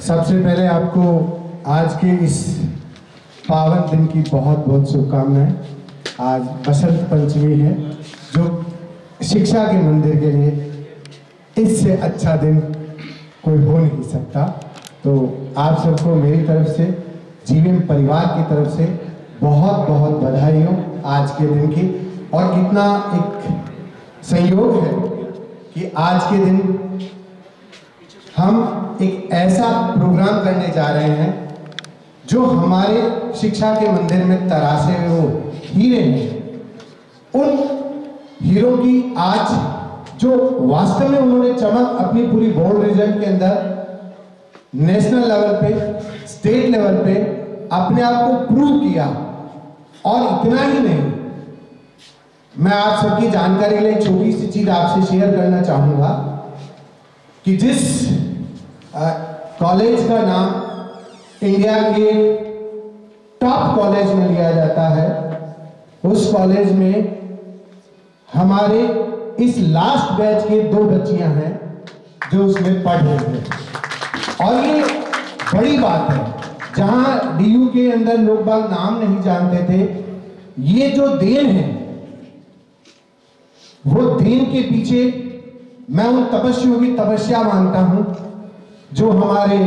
सबसे पहले आपको आज के इस पावन दिन की बहुत बहुत शुभकामनाएं। आज बसंत पंचमी है, जो शिक्षा के मंदिर के लिए इससे अच्छा दिन कोई हो नहीं सकता। तो आप सबको मेरी तरफ से, जीवन परिवार की तरफ से बहुत बहुत बधाई हो आज के दिन की। और कितना एक संयोग है कि आज के दिन हम एक ऐसा प्रोग्राम करने जा रहे हैं जो हमारे शिक्षा के मंदिर में तरासे हुए वो हीरे हैं। उन हीरो की आज जो वास्तव में उन्होंने चमक अपनी पूरी बोर्ड रिजल्ट के अंदर नेशनल लेवल पे, स्टेट लेवल पे अपने आप को प्रूव किया। और इतना ही नहीं, मैं आप सबकी जानकारी के लिए एक छोटी सी चीज आपसे शेयर करना चाहूंगा कि जिस कॉलेज का नाम इंडिया के टॉप कॉलेज में लिया जाता है, उस कॉलेज में हमारे इस लास्ट बैच के 2 बच्चियां हैं जो उसमें पढ़ रहे थे। और ये बड़ी बात है, जहां डीयू के अंदर लोग बाग नाम नहीं जानते थे। ये जो देन है, वो देन के पीछे मैं उन तपस्वियों की तपस्या मानता हूं जो हमारे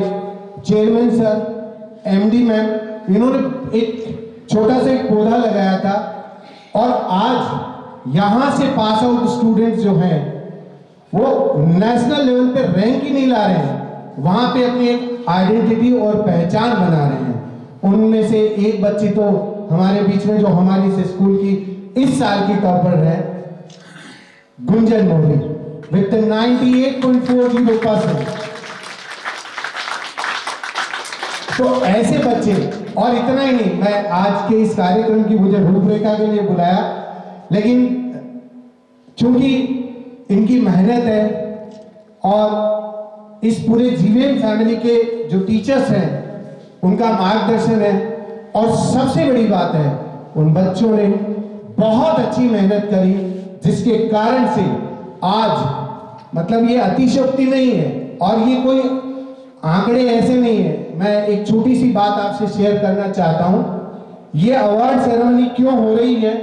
चेयरमैन सर, एमडी मैम, इन्होंने एक छोटा सा एक पौधा लगाया था। और आज यहां से पास आउट स्टूडेंट्स जो हैं वो नेशनल लेवल पे रैंक ही नहीं ला रहे हैं, वहां पे अपनी एक आइडेंटिटी और पहचान बना रहे हैं। उनमें से एक बच्ची तो हमारे बीच में जो हमारी इस स्कूल की इस साल की टॉपर है, गुंजन मोदी, विद 98.40%। तो ऐसे बच्चे, और इतना ही नहीं, मैं आज के इस कार्यक्रम की मुझे रूपरेखा के लिए बुलाया, लेकिन चूंकि इनकी मेहनत है और इस पूरे जीवन फैमिली के जो टीचर्स हैं उनका मार्गदर्शन है, और सबसे बड़ी बात है उन बच्चों ने बहुत अच्छी मेहनत करी, जिसके कारण से आज मतलब ये अतिशयोक्ति नहीं है और ये कोई आंकड़े ऐसे नहीं है। मैं एक छोटी सी बात आपसे शेयर करना चाहता हूं। ये अवार्ड सेरेमनी क्यों हो रही है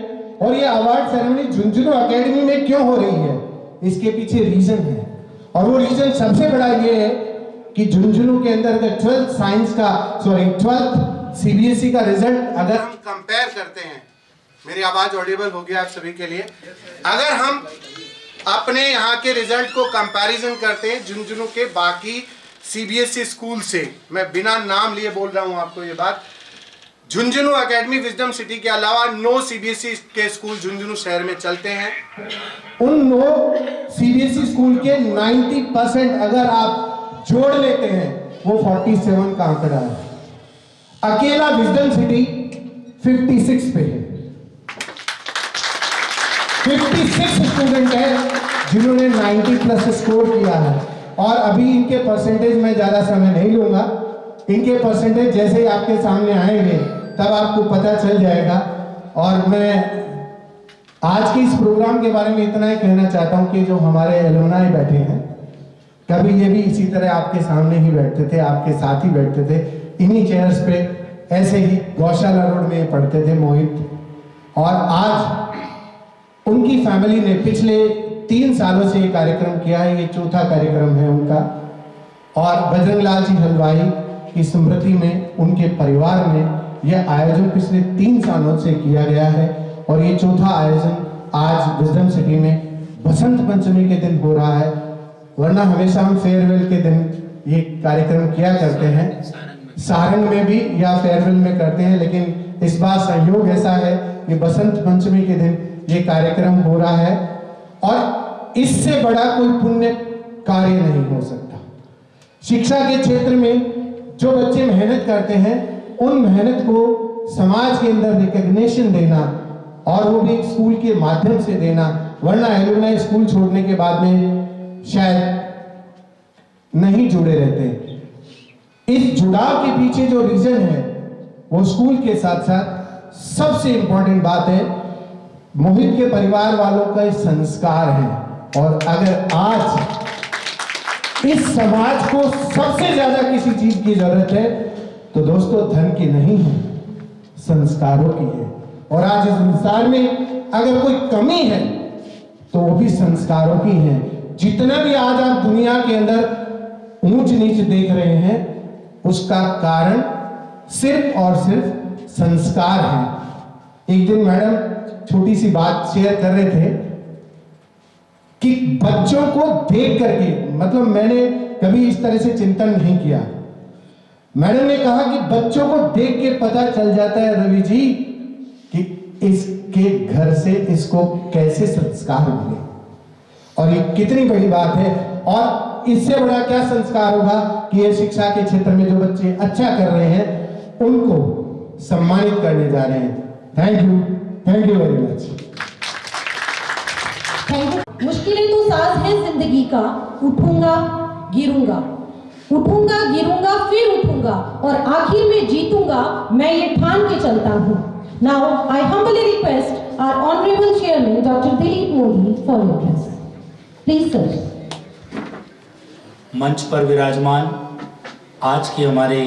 और ये अवार्ड सेरेमनी झुंझुनू एकेडमी में क्यों हो रही है, इसके पीछे रीजन है। और वो रीजन सबसे बड़ा ये है कि झुंझुनू के अंदर अगर 12th सीबीएसई का रिजल्ट अगर हम कंपेयर करते हैं, मेरी आवाज ऑडिबल होगी आप सभी के लिए, अगर हम अपने यहाँ के रिजल्ट को कंपैरिजन करते हैं झुंझुनू के बाकी सीबीएसई स्कूल से, मैं बिना नाम लिए बोल रहा हूं आपको ये बात, झुंझुनू एकेडमी विजडम सिटी के अलावा 9 सीबीएसई के स्कूल झुंझुनू शहर में चलते हैं। उन 9 सीबीएसई स्कूल के 90% अगर आप जोड़ लेते हैं वो 47 का आंकड़ा है। अकेला विजडम सिटी 56 पे है। 56 स्टूडेंट है जिन्होंने 90+ स्कोर किया है। और अभी इनके परसेंटेज मैं ज्यादा समय नहीं लूंगा, इनके परसेंटेज जैसे ही आपके सामने आएंगे तब आपको पता चल जाएगा। और मैं आज के इस प्रोग्राम के बारे में इतना ही कहना चाहता हूं कि जो हमारे एलुमनाई बैठे हैं, कभी ये भी इसी तरह आपके सामने ही बैठते थे, आपके साथ ही बैठते थे, इन्हीं चेयर्स पे ऐसे ही गौशाला रोड में पढ़ते थे मोहित। और आज उनकी फैमिली ने पिछले 3 सालों से ये कार्यक्रम किया है, ये चौथा कार्यक्रम है उनका। और बजरंग लाल जी हलवाई की स्मृति में उनके परिवार में यह आयोजन पिछले 3 सालों से किया गया है और ये चौथा आयोजन आज विजडम सिटी में बसंत पंचमी के दिन हो रहा है, वरना हमेशा हम फेयरवेल के दिन ये कार्यक्रम किया करते हैं, सारंग में भी या फेयरवेल में करते हैं, लेकिन इस बार संयोग ऐसा है कि बसंत पंचमी के दिन ये कार्यक्रम हो रहा है और इससे बड़ा कोई पुण्य कार्य नहीं हो सकता। शिक्षा के क्षेत्र में जो बच्चे मेहनत करते हैं उन मेहनत को समाज के अंदर रिकॉग्निशन देना और वो भी स्कूल के माध्यम से देना, वरना एलुमनाई स्कूल छोड़ने के बाद में शायद नहीं जुड़े रहते। इस जुड़ाव के पीछे जो रीजन है वो स्कूल के साथ साथ सबसे इंपॉर्टेंट बात है मोहित के परिवार वालों का संस्कार है। और अगर आज इस समाज को सबसे ज्यादा किसी चीज की जरूरत है तो दोस्तों धन की नहीं है, संस्कारों की है। और आज इस संसार में अगर कोई कमी है तो वो भी संस्कारों की है। जितना भी आज आप दुनिया के अंदर ऊंच नीच देख रहे हैं उसका कारण सिर्फ और सिर्फ संस्कार है। एक दिन मैडम छोटी सी बात शेयर कर रहे थे कि बच्चों को देख करके, मतलब मैंने कभी इस तरह से चिंतन नहीं किया। मैडम ने कहा कि बच्चों को देख के पता चल जाता है रवि जी कि इसके घर से इसको कैसे संस्कार मिले, और ये कितनी बड़ी बात है। और इससे बड़ा क्या संस्कार होगा कि ये शिक्षा के क्षेत्र में जो बच्चे अच्छा कर रहे हैं उनको सम्मानित करने जा रहे हैं। Thank you very much. मुश्किलें तो साज है जिंदगी का, उठूंगा गिरूंगा, उठूंगा गिरूंगा फिर उठूंगा और आखिर में जीतूंगा, मैं ये ठान के चलता हूँ। Now I humbly request our honorable chairman Dr. Dilip Modi for your address. Please sir. मंच पर विराजमान आज के हमारे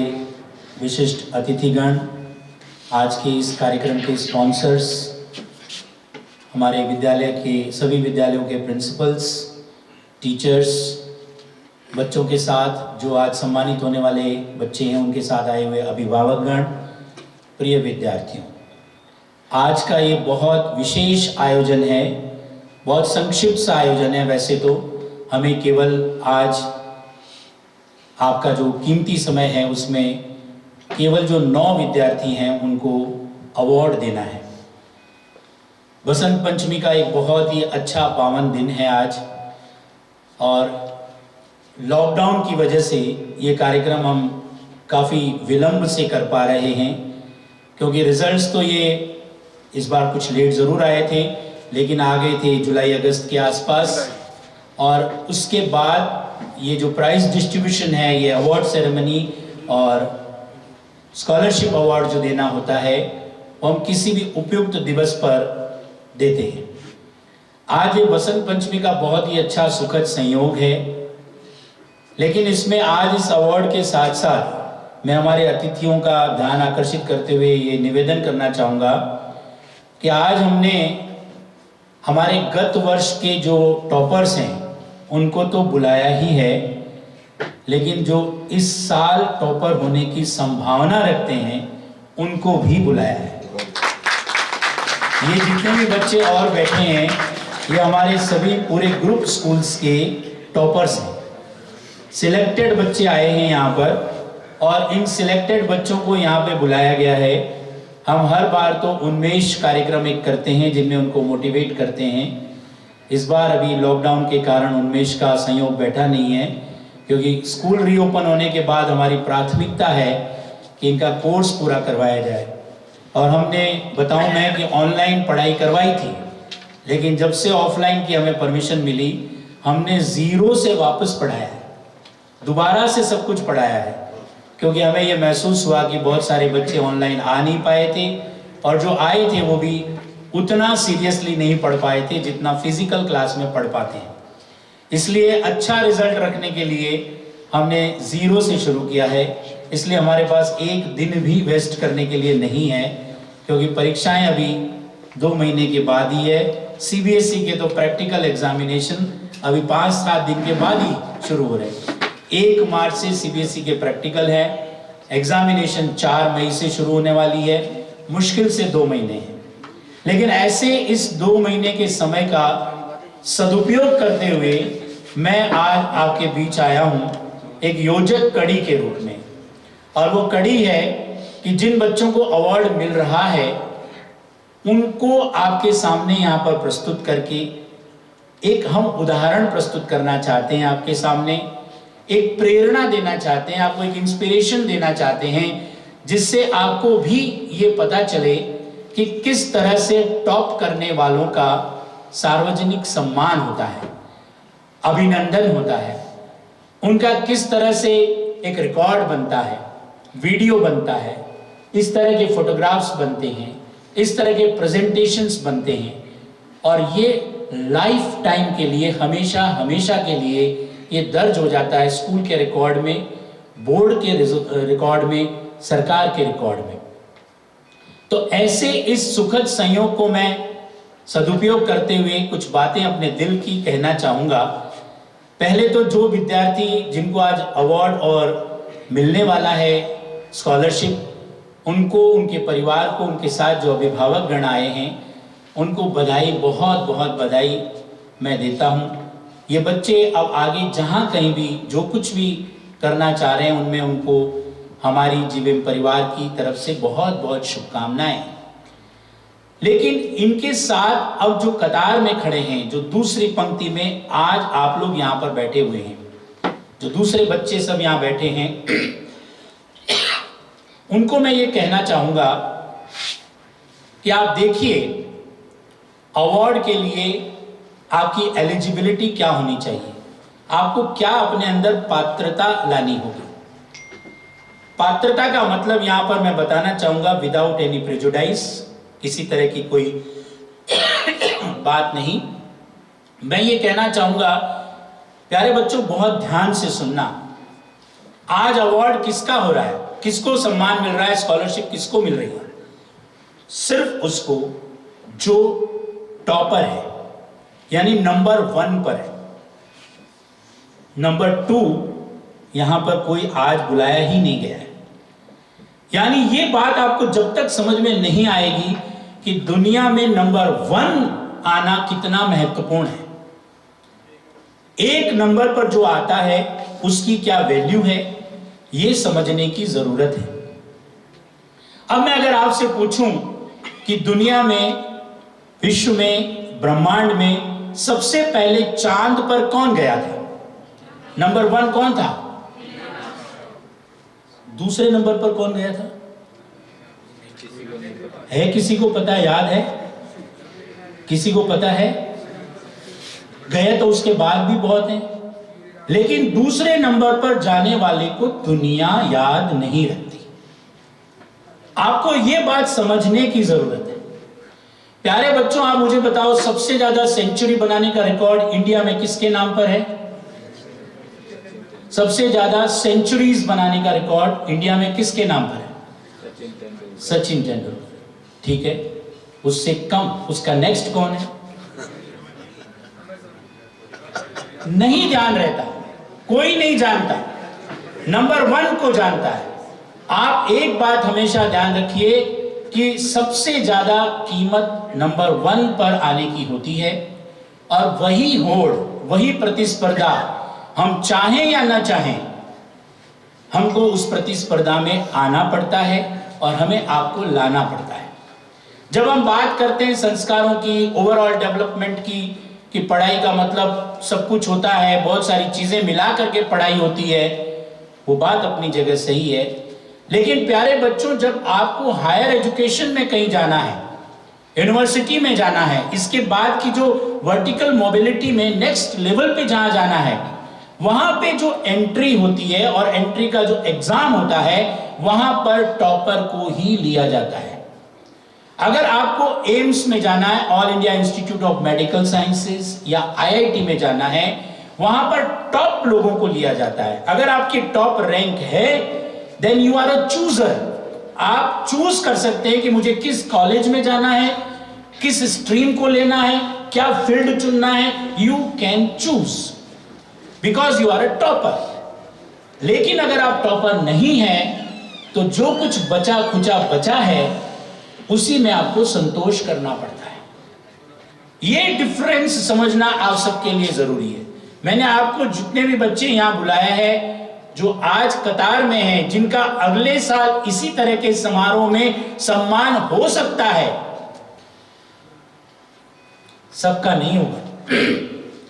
विशिष्ट अतिथिगण, आज के इस कार्यक्रम के स्पॉन्सर्स, हमारे विद्यालय के सभी विद्यालयों के प्रिंसिपल्स, टीचर्स, बच्चों के साथ जो आज सम्मानित होने वाले बच्चे हैं उनके साथ आए हुए अभिभावकगण, प्रिय विद्यार्थियों, आज का ये बहुत विशेष आयोजन है, बहुत संक्षिप्त सा आयोजन है। वैसे तो हमें केवल आज आपका जो कीमती समय है उसमें केवल जो 9 विद्यार्थी हैं उनको अवार्ड देना है। बसंत पंचमी का एक बहुत ही अच्छा पावन दिन है आज, और लॉकडाउन की वजह से ये कार्यक्रम हम काफ़ी विलंब से कर पा रहे हैं, क्योंकि रिजल्ट्स तो ये इस बार कुछ लेट ज़रूर आए थे, लेकिन आ गए थे जुलाई अगस्त के आसपास। और उसके बाद ये जो प्राइज़ डिस्ट्रीब्यूशन है, ये अवार्ड सेरेमनी और स्कॉलरशिप अवार्ड जो देना होता है वो हम किसी भी उपयुक्त दिवस पर देते हैं। आज ये बसंत पंचमी का बहुत ही अच्छा सुखद संयोग है, लेकिन इसमें आज इस अवार्ड के साथ साथ मैं हमारे अतिथियों का ध्यान आकर्षित करते हुए ये निवेदन करना चाहूँगा कि आज हमने हमारे गत वर्ष के जो टॉपर्स हैं उनको तो बुलाया ही है, लेकिन जो इस साल टॉपर होने की संभावना रखते हैं उनको भी बुलाया है। ये जितने भी बच्चे और बैठे हैं ये हमारे सभी पूरे ग्रुप स्कूल्स के टॉपर्स हैं। सिलेक्टेड बच्चे आए हैं यहाँ पर, और इन सिलेक्टेड बच्चों को यहाँ पे बुलाया गया है। हम हर बार तो उन्मेष कार्यक्रम एक करते हैं जिनमें उनको मोटिवेट करते हैं। इस बार अभी लॉकडाउन के कारण उन्मेष का संयोग बैठा नहीं है, क्योंकि स्कूल रीओपन होने के बाद हमारी प्राथमिकता है कि इनका कोर्स पूरा करवाया जाए। और हमने बताऊं मैं कि ऑनलाइन पढ़ाई करवाई थी, लेकिन जब से ऑफलाइन की हमें परमिशन मिली हमने 0 से वापस पढ़ाया है, दोबारा से सब कुछ पढ़ाया है, क्योंकि हमें ये महसूस हुआ कि बहुत सारे बच्चे ऑनलाइन आ नहीं पाए थे, और जो आए थे वो भी उतना सीरियसली नहीं पढ़ पाए थे जितना फिजिकल क्लास में पढ़ पाते हैं। इसलिए अच्छा रिजल्ट रखने के लिए हमने 0 से शुरू किया है। इसलिए हमारे पास एक दिन भी वेस्ट करने के लिए नहीं है, क्योंकि परीक्षाएं अभी 2 महीने के बाद ही है। सीबीएसई के तो प्रैक्टिकल एग्जामिनेशन अभी 5-7 दिन के बाद ही शुरू हो रहे हैं। 1 मार्च से सीबीएसई के प्रैक्टिकल है, एग्जामिनेशन 4 मई से शुरू होने वाली है, मुश्किल से 2 महीने हैं। लेकिन ऐसे इस 2 महीने के समय का सदुपयोग करते हुए मैं आज आपके बीच आया हूं एक योजक कड़ी के रूप में। और वो कड़ी है कि जिन बच्चों को अवार्ड मिल रहा है उनको आपके सामने यहाँ पर प्रस्तुत करके एक हम उदाहरण प्रस्तुत करना चाहते हैं आपके सामने, एक प्रेरणा देना चाहते हैं, आपको एक इंस्पिरेशन देना चाहते हैं, जिससे आपको भी ये पता चले कि किस तरह से टॉप करने वालों का सार्वजनिक सम्मान होता है, अभिनंदन होता है, उनका किस तरह से एक रिकॉर्ड बनता है, वीडियो बनता है, इस तरह के फोटोग्राफ्स बनते हैं, इस तरह के प्रेजेंटेशंस बनते हैं। और ये लाइफ टाइम के लिए, हमेशा हमेशा के लिए ये दर्ज हो जाता है स्कूल के रिकॉर्ड में, बोर्ड के रिकॉर्ड में, सरकार के रिकॉर्ड में। तो ऐसे इस सुखद संयोग को मैं सदुपयोग करते हुए कुछ बातें अपने दिल की कहना चाहूँगा। पहले तो जो विद्यार्थी जिनको आज अवार्ड और मिलने वाला है स्कॉलरशिप, उनको, उनके परिवार को, उनके साथ जो अभिभावक गण आए हैं उनको बधाई, बहुत बहुत बधाई मैं देता हूँ। ये बच्चे अब आगे जहाँ कहीं भी जो कुछ भी करना चाह रहे हैं उनमें उनको हमारी जीवन परिवार की तरफ से बहुत बहुत शुभकामनाएं। लेकिन इनके साथ अब जो कतार में खड़े हैं, जो दूसरी पंक्ति में आज आप लोग यहाँ पर बैठे हुए हैं, जो दूसरे बच्चे सब यहाँ बैठे हैं, उनको मैं ये कहना चाहूँगा कि आप देखिए अवार्ड के लिए आपकी एलिजिबिलिटी क्या होनी चाहिए, आपको क्या अपने अंदर पात्रता लानी होगी। पात्रता का मतलब यहां पर मैं बताना चाहूंगा विदाउट एनी प्रेजुडाइस, किसी तरह की कोई बात नहीं। मैं ये कहना चाहूंगा प्यारे बच्चों, बहुत ध्यान से सुनना। आज अवार्ड किसका हो रहा है, किसको सम्मान मिल रहा है, स्कॉलरशिप किसको मिल रही है? सिर्फ उसको जो टॉपर है, यानी नंबर 1 पर है। नंबर 2 यहां पर कोई आज बुलाया ही नहीं गया है। यानी ये बात आपको जब तक समझ में नहीं आएगी कि दुनिया में नंबर 1 आना कितना महत्वपूर्ण है, एक नंबर पर जो आता है उसकी क्या वैल्यू है, ये समझने की जरूरत है। अब मैं अगर आपसे पूछूं कि दुनिया में, विश्व में, ब्रह्मांड में सबसे पहले चांद पर कौन गया था? नंबर 1 कौन था? दूसरे नंबर पर कौन गया था? है किसी को पता, याद है? किसी को पता है? गए तो उसके बाद भी बहुत हैं, लेकिन दूसरे नंबर पर जाने वाले को दुनिया याद नहीं रखती। आपको यह बात समझने की जरूरत है। प्यारे बच्चों, आप मुझे बताओ, सबसे ज्यादा सेंचुरी बनाने का रिकॉर्ड इंडिया में किसके नाम पर है? सबसे ज्यादा सेंचुरीज बनाने का रिकॉर्ड इंडिया में किसके नाम पर है? सचिन तेंदुलकर। ठीक है, उससे कम उसका नेक्स्ट कौन है? नहीं ध्यान रहता, कोई नहीं जानता, नंबर 1 को जानता है। आप एक बात हमेशा ध्यान रखिए कि सबसे ज्यादा कीमत नंबर 1 पर आने की होती है, और वही होड़, वही प्रतिस्पर्धा, हम चाहें या ना चाहें, हमको उस प्रतिस्पर्धा में आना पड़ता है और हमें आपको लाना पड़ता है। जब हम बात करते हैं संस्कारों की, ओवरऑल डेवलपमेंट की, कि पढ़ाई का मतलब सब कुछ होता है, बहुत सारी चीजें मिला करके पढ़ाई होती है, वो बात अपनी जगह सही है। लेकिन प्यारे बच्चों, जब आपको हायर एजुकेशन में कहीं जाना है, यूनिवर्सिटी में जाना है, इसके बाद की जो वर्टिकल मोबिलिटी में नेक्स्ट लेवल पे जहां जाना है, वहां पे जो एंट्री होती है और एंट्री का जो एग्जाम होता है, वहां पर टॉपर को ही लिया जाता है। अगर आपको एम्स में जाना है, all India institute of medical sciences, या आईआईटी में जाना है, वहां पर टॉप लोगों को लिया जाता है। अगर आपकी टॉप रैंक है, then you are a chooser. आप चूज कर सकते हैं कि मुझे किस कॉलेज में जाना है, किस स्ट्रीम को लेना है, क्या फील्ड चुनना है। You can choose because you are a topper. लेकिन अगर आप टॉपर नहीं हैं, तो जो कुछ बचा खुचा बचा है, उसी में आपको संतोष करना पड़ता है। ये डिफरेंस समझना आप सबके लिए जरूरी है। मैंने आपको जितने भी बच्चे यहां बुलाया है जो आज कतार में हैं, जिनका अगले साल इसी तरह के समारोह में सम्मान हो सकता है, सबका नहीं होगा।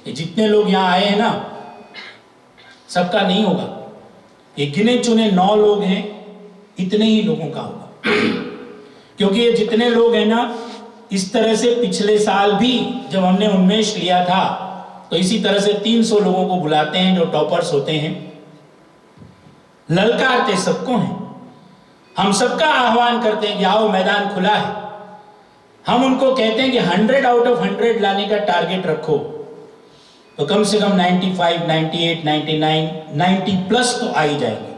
ये जितने लोग यहां आए हैं ना, सबका नहीं होगा। ये गिने चुने 9 लोग हैं, इतने ही लोगों का होगा। क्योंकि ये जितने लोग हैं ना, इस तरह से पिछले साल भी जब हमने उन्मेष लिया था तो इसी तरह से 300 लोगों को बुलाते हैं जो टॉपर्स होते हैं, ललकारते सबको हैं। हम सबका आह्वान करते हैं कि आओ, मैदान खुला है। हम उनको कहते हैं कि 100 आउट ऑफ 100 लाने का टारगेट रखो, तो कम से कम 95, 98, 99, 90 प्लस तो आ ही जाएंगे।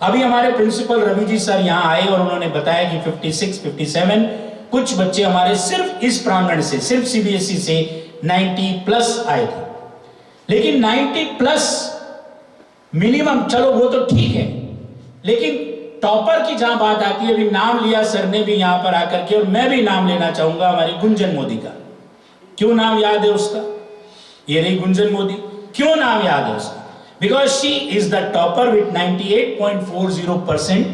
अभी हमारे प्रिंसिपल रवि जी सर यहाँ आए और उन्होंने बताया कि 56, 57 कुछ बच्चे हमारे सिर्फ इस प्रांगण से, सिर्फ सीबीएसई से 90 प्लस आए थे। लेकिन 90 प्लस मिनिमम, चलो वो तो ठीक है, लेकिन टॉपर की जहां बात आती है, अभी नाम लिया सर ने भी यहां पर आकर के, और मैं भी नाम लेना चाहूंगा हमारी गुंजन मोदी का। क्यों नाम याद है उसका? ये रही गुंजन मोदी। क्यों नाम याद है उसका? Because she is the topper with 98.40%,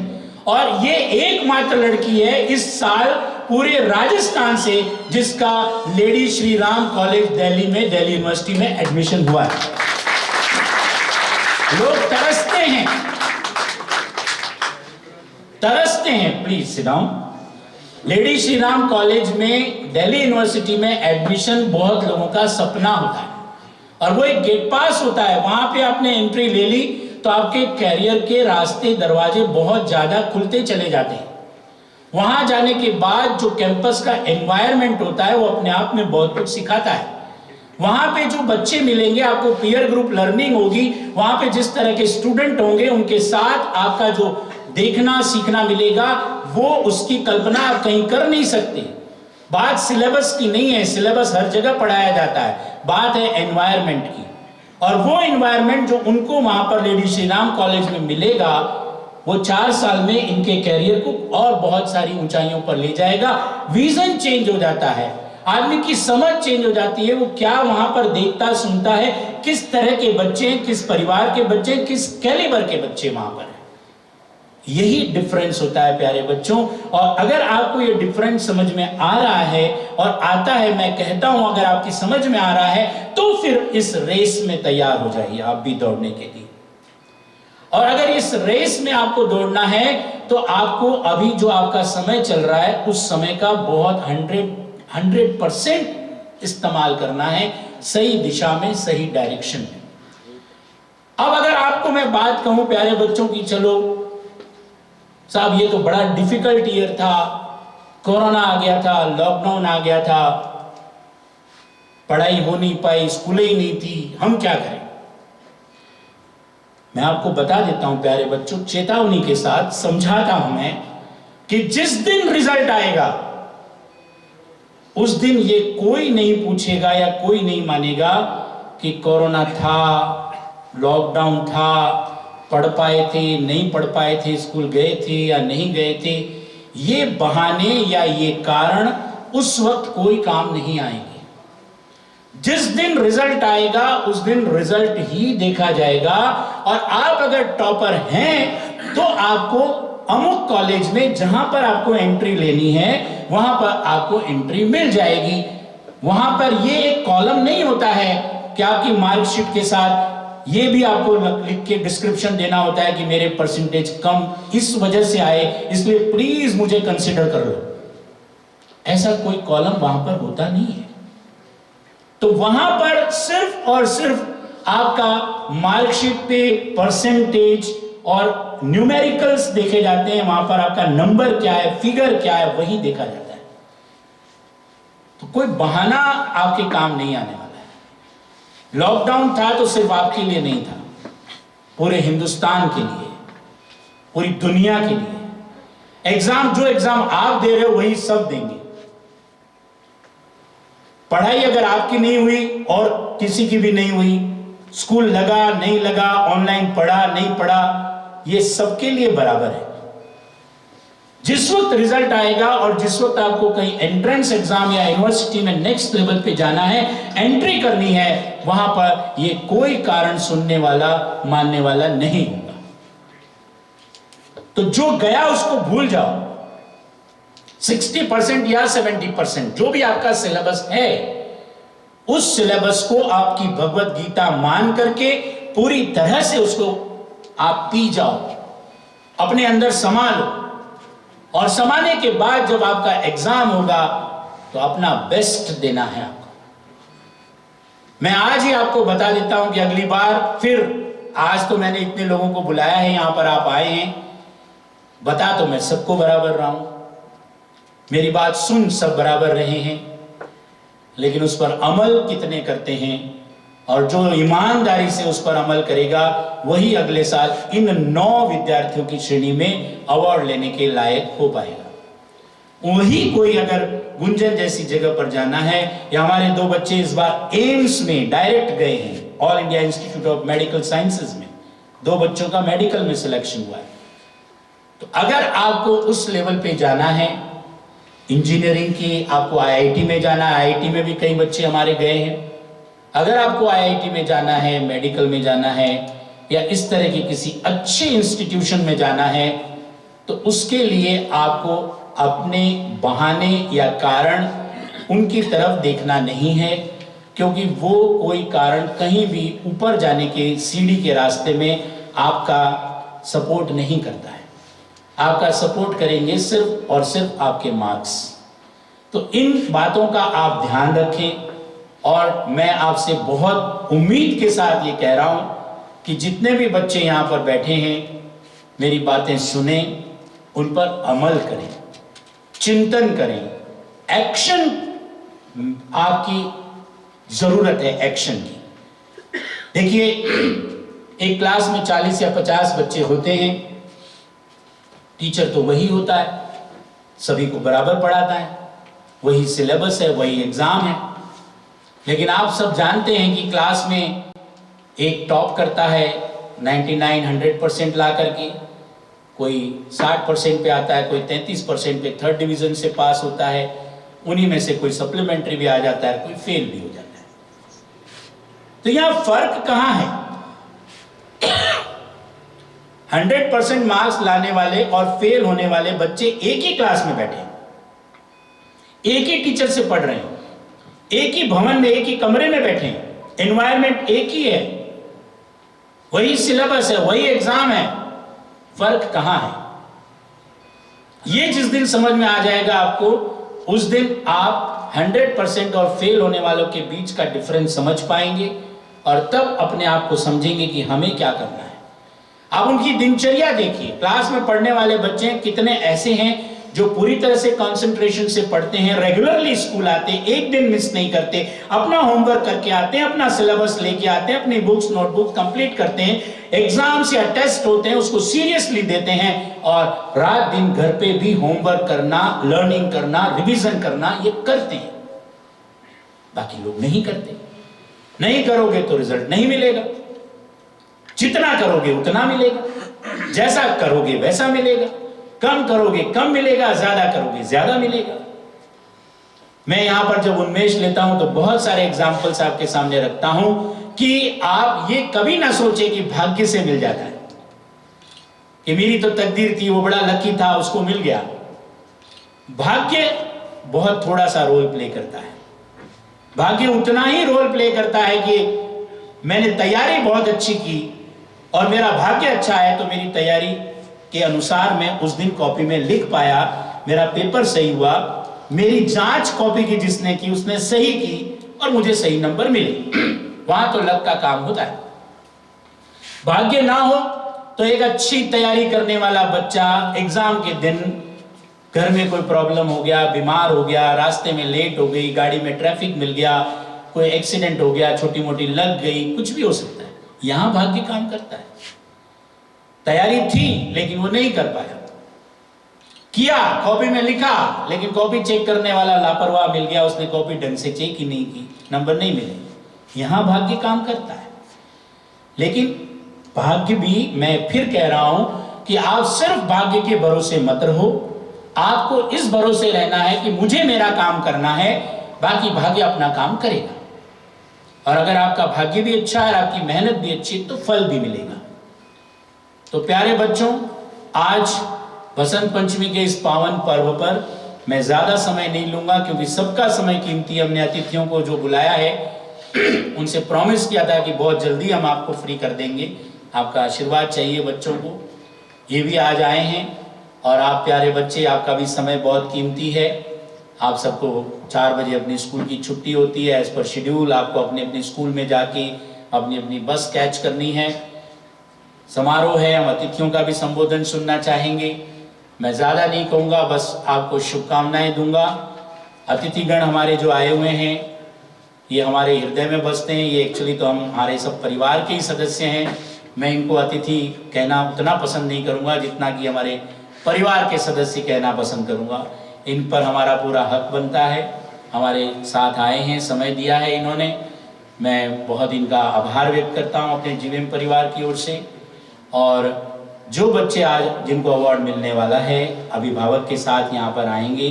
और ये एकमात्र लड़की है इस साल पूरे राजस्थान से जिसका लेडी श्री राम कॉलेज दिल्ली में, दिल्ली यूनिवर्सिटी में एडमिशन हुआ है। लोग तरसते हैं, please sit down. Lady Shri Ram college में, दिल्ली यूनिवर्सिटी में एडमिशन बहुत लोगों का सपना होता है, और वो एक गेट पास होता है। वहां पे आपने एंट्री ले ली तो आपके कैरियर के रास्ते, दरवाजे बहुत ज्यादा खुलते चले जाते हैं। वहां जाने के बाद जो कैंपस का एनवायरनमेंट होता है वो अपने आप में बहुत कुछ सिखाता है। वहां पे जो बच्चे मिलेंगे, आपको पीयर ग्रुप लर्निंग होगी, वहां पे जिस तरह के स्टूडेंट होंगे, उनके साथ आपका जो देखना सीखना मिलेगा, वो उसकी कल्पना आप कहीं कर नहीं सकते। बात सिलेबस की नहीं है, सिलेबस हर जगह पढ़ाया जाता है, बात है एनवायरनमेंट की। और वो एनवायरनमेंट जो उनको वहां पर लेडी श्री राम कॉलेज में मिलेगा, वो 4 साल में इनके कैरियर को और बहुत सारी ऊंचाइयों पर ले जाएगा। विजन चेंज हो जाता है, आदमी की समझ चेंज हो जाती है। वो क्या वहां पर देखता सुनता है, किस तरह के बच्चे, किस परिवार के बच्चे, किस कैलिबर के बच्चे वहां पर है। यही डिफरेंस होता है प्यारे बच्चों। और अगर आपको ये डिफरेंस समझ में आ रहा है, और आता है, मैं कहता हूं अगर आपकी समझ में आ रहा है, तो फिर इस रेस में तैयार हो जाइए आप भी दौड़ने के लिए। और अगर इस रेस में आपको दौड़ना है तो आपको अभी जो आपका समय चल रहा है उस समय का बहुत 100% इस्तेमाल करना है, सही दिशा में, सही डायरेक्शन में। अब अगर आपको मैं बात कहूं प्यारे बच्चों की, चलो साहब ये तो बड़ा डिफिकल्ट ईयर था, कोरोना आ गया था, लॉकडाउन आ गया था, पढ़ाई हो नहीं पाई, स्कूलें ही नहीं थी, हम क्या करें? मैं आपको बता देता हूं प्यारे बच्चों, चेतावनी के साथ समझाता हूं मैं कि जिस दिन रिजल्ट आएगा उस दिन ये कोई नहीं पूछेगा या कोई नहीं मानेगा कि कोरोना था, लॉकडाउन था, पढ़ पाए थे, नहीं पढ़ पाए थे, स्कूल गए थे या नहीं गए थे। ये बहाने या ये कारण उस वक्त कोई काम नहीं आएंगे। जिस दिन रिजल्ट आएगा उस दिन रिजल्ट ही देखा जाएगा। और आप अगर टॉपर हैं तो आपको अमुक कॉलेज में जहां पर आपको एंट्री लेनी है वहां पर आपको एंट्री मिल जाएगी। वहां पर ये एक कॉलम नहीं होता है कि आपकी मार्कशीट के साथ ये भी आपको लिख के डिस्क्रिप्शन देना होता है कि मेरे परसेंटेज कम इस वजह से आए, इसलिए प्लीज मुझे कंसिडर कर लो। ऐसा कोई कॉलम वहां पर होता नहीं है। तो वहां पर सिर्फ और सिर्फ आपका मार्कशीट पे परसेंटेज और न्यूमेरिकल्स देखे जाते हैं। वहां पर आपका नंबर क्या है, फिगर क्या है, वही देखा जाता है। तो कोई बहाना आपके काम नहीं आने वाला है। लॉकडाउन था तो सिर्फ आपके लिए नहीं था, पूरे हिंदुस्तान के लिए, पूरी दुनिया के लिए। एग्जाम, जो एग्जाम आप दे रहे हो वही सब देंगे। पढ़ाई अगर आपकी नहीं हुई और किसी की भी नहीं हुई, स्कूल लगा नहीं लगा, ऑनलाइन पढ़ा नहीं पढ़ा, ये सबके लिए बराबर है। जिस वक्त रिजल्ट आएगा और जिस वक्त आपको कहीं एंट्रेंस एग्जाम या यूनिवर्सिटी में नेक्स्ट लेवल पे जाना है, एंट्री करनी है, वहां पर ये कोई कारण सुनने वाला मानने वाला नहीं होगा। तो जो गया उसको भूल जाओ। 60% या 70% जो भी आपका सिलेबस है, उस सिलेबस को आपकी भगवत गीता मान करके पूरी तरह से उसको आप पी जाओ, अपने अंदर समा लो, और समाने के बाद जब आपका एग्जाम होगा तो अपना बेस्ट देना है आपको। मैं आज ही आपको बता देता हूं कि अगली बार फिर, आज तो मैंने इतने लोगों को बुलाया है, यहां पर आप आए हैं, बता तो मैं सबको बराबर रहा हूं, मेरी बात सुन सब बराबर रहे हैं, लेकिन उस पर अमल कितने करते हैं, और जो ईमानदारी से उस पर अमल करेगा वही अगले साल इन 9 विद्यार्थियों की श्रेणी में अवार्ड लेने के लायक हो पाएगा। वही कोई अगर गुंजन जैसी जगह पर जाना है, या हमारे 2 बच्चे इस बार एम्स में डायरेक्ट गए हैं, all India institute of medical sciences में 2 बच्चों का मेडिकल में सिलेक्शन हुआ है। तो अगर आपको उस लेवल पे जाना है, इंजीनियरिंग की आपको आईआईटी में जाना है, आईआईटी में भी कई बच्चे हमारे गए हैं, अगर आपको आईआईटी में जाना है, मेडिकल में जाना है, या इस तरह की किसी अच्छे इंस्टीट्यूशन में जाना है, तो उसके लिए आपको अपने बहाने या कारण उनकी तरफ देखना नहीं है, क्योंकि वो कोई कारण कहीं भी ऊपर जाने के सीढ़ी के रास्ते में आपका सपोर्ट नहीं करता है। आपका सपोर्ट करेंगे सिर्फ और सिर्फ आपके मार्क्स। तो इन बातों का आप ध्यान रखें, और मैं आपसे बहुत उम्मीद के साथ ये कह रहा हूं कि जितने भी बच्चे यहां पर बैठे हैं, मेरी बातें सुने, उन पर अमल करें, चिंतन करें, एक्शन आपकी जरूरत है, एक्शन की। देखिए, एक क्लास में 40 या 50 बच्चे होते हैं, टीचर तो वही होता है, सभी को बराबर पढ़ाता है, वही सिलेबस है, वही एग्जाम है, लेकिन आप सब जानते हैं कि क्लास में एक टॉप करता है 99-100% ला करके, कोई 60% पे आता है, कोई 33% पे 3rd डिवीजन से पास होता है, उन्हीं में से कोई सप्लीमेंट्री भी आ जाता है, कोई फेल भी हो जाता है। तो यहां फर्क कहां है? 100% मार्क्स लाने वाले और फेल होने वाले बच्चे एक ही क्लास में बैठे हैं, एक ही टीचर से पढ़ रहे हैं, एक ही भवन में, एक ही कमरे में बैठे हैं, एनवायरनमेंट एक ही है, वही सिलेबस है, वही एग्जाम है, फर्क कहां है? ये जिस दिन समझ में आ जाएगा आपको, उस दिन आप 100% और फेल होने वालों के बीच का डिफरेंस समझ पाएंगे, और तब अपने आप को समझेंगे कि हमें क्या करना है। आप उनकी दिनचर्या देखिए, क्लास में पढ़ने वाले बच्चे कितने ऐसे हैं जो पूरी तरह से कंसंट्रेशन से पढ़ते हैं, रेगुलरली स्कूल आते हैं, एक दिन मिस नहीं करते, अपना होमवर्क करके आते हैं, अपना सिलेबस लेके आते हैं, अपनी बुक्स नोटबुक कंप्लीट करते हैं, एग्जाम्स या टेस्ट होते हैं उसको सीरियसली देते हैं, और रात दिन घर पे भी होमवर्क करना, लर्निंग करना, रिवीजन करना, ये करते हैं। बाकी लोग नहीं करते। नहीं करोगे तो रिजल्ट नहीं मिलेगा, जितना करोगे उतना मिलेगा, जैसा करोगे वैसा मिलेगा, कम करोगे कम मिलेगा, ज्यादा करोगे ज्यादा मिलेगा। मैं यहां पर जब उन्मेष लेता हूं तो बहुत सारे एग्जाम्पल्स आपके सामने रखता हूं कि आप ये कभी ना सोचे कि भाग्य से मिल जाता है, कि मेरी तो तकदीर थी, वो बड़ा लकी था, उसको मिल गया। भाग्य बहुत थोड़ा सा रोल प्ले करता है। भाग्य उतना ही रोल प्ले करता है कि मैंने तैयारी बहुत अच्छी की और मेरा भाग्य अच्छा है, तो मेरी तैयारी के अनुसार मैं उस दिन कॉपी में लिख पाया, मेरा पेपर सही हुआ, मेरी जांच कॉपी की जिसने की उसने सही की और मुझे सही नंबर मिले। वहां तो लक का काम होता है। भाग्य ना हो तो एक अच्छी तैयारी करने वाला बच्चा एग्जाम के दिन घर में कोई प्रॉब्लम हो गया, बीमार हो गया, रास्ते में लेट हो गई, गाड़ी में ट्रैफिक मिल गया, कोई एक्सीडेंट हो गया, छोटी मोटी लग गई, कुछ भी हो सकता है। यहां भाग्य काम करता है। तैयारी थी लेकिन वो नहीं कर पाया, किया, कॉपी में लिखा, लेकिन कॉपी चेक करने वाला लापरवाह मिल गया, उसने कॉपी ढंग से चेक ही नहीं की, नंबर नहीं मिले। यहां भाग्य काम करता है। लेकिन भाग्य भी, मैं फिर कह रहा हूं कि आप सिर्फ भाग्य के भरोसे मत रहो, आपको इस भरोसे रहना है कि मुझे मेरा काम करना है, बाकी भाग्य अपना काम करेगा। और अगर आपका भाग्य भी अच्छा है, आपकी मेहनत भी अच्छी है, तो फल भी मिलेगा। तो प्यारे बच्चों, आज बसंत पंचमी के इस पावन पर्व पर मैं ज्यादा समय नहीं लूंगा, क्योंकि सबका समय कीमती। हमने अतिथियों को जो बुलाया है उनसे प्रॉमिस किया था कि बहुत जल्दी हम आपको फ्री कर देंगे। आपका आशीर्वाद चाहिए बच्चों को। ये भी आज आए हैं और आप प्यारे बच्चे, आपका भी समय बहुत कीमती है। आप सबको 4 बजे अपनी स्कूल की छुट्टी होती है। एज पर शेड्यूल आपको अपने अपने स्कूल में जाके अपनी अपनी बस कैच करनी है। समारोह है, हम अतिथियों का भी संबोधन सुनना चाहेंगे। मैं ज़्यादा नहीं कहूँगा, बस आपको शुभकामनाएं दूंगा। अतिथिगण हमारे जो आए हुए हैं, ये हमारे हृदय में बसते हैं। ये एक्चुअली तो हम हमारे सब परिवार के ही सदस्य हैं। मैं इनको अतिथि कहना उतना पसंद नहीं करूँगा जितना कि हमारे परिवार के सदस्य कहना पसंद करूँगा। इन पर हमारा पूरा हक बनता है। हमारे साथ आए हैं, समय दिया है इन्होंने। मैं बहुत इनका आभार व्यक्त करता हूँ अपने जीवन परिवार की ओर से। और जो बच्चे आज जिनको अवार्ड मिलने वाला है, अभिभावक के साथ यहाँ पर आएंगे